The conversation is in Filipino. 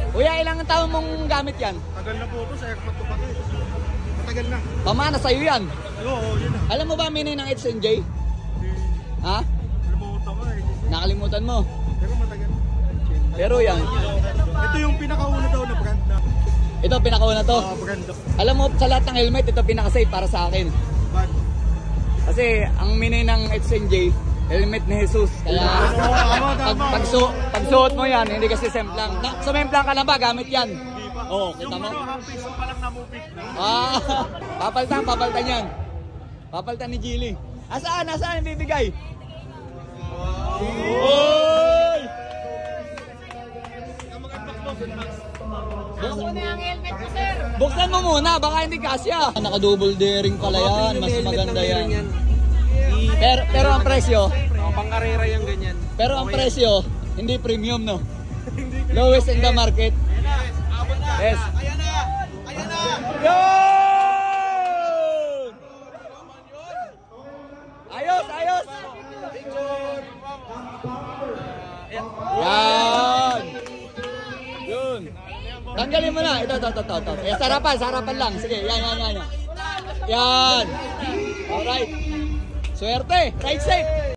Kuya, ilang taon mong gamit yan? Tagal na po ito sa airport ko pa ito. Matagal na. Pamana sa'yo yan. Oo, yun na. Alam mo ba mini ng HNJ? Ha? Kalimutan ko eh. Nakalimutan mo. Pero matagal. Pero yan. Ito yung pinakauna daw na brand na. Ito, pinakauna to. Brand na. Alam mo, sa lahat ng helmet, ito pinaka-safe para sa akin. Bad. Kasi ang mini ng HNJ, helmet ni Jesus. Kaya pagsuot mo yan, hindi kasi semplang. Sumemplang ka na ba? Gamit yan. Oo, kita mo? Yung half piece pa lang namupit na. Papaltan yan. Papaltan ni Gilly. Asaan yung bibigay? Oy! Buksan mo muna, baka hindi kasya. Naka-double daring pala yan, mas maganda yan. Pero ang presyo, Pang-karera yung ganyan. pero ang presyo, hindi premium, no? Lowest in the market. Yes. Ayan na! Yun! Ayos! Yan! Yun! Tanggalin mo na. Ito. Sarapan lang. Sige, yan. Yan! Alright. Swerte! Ride safe!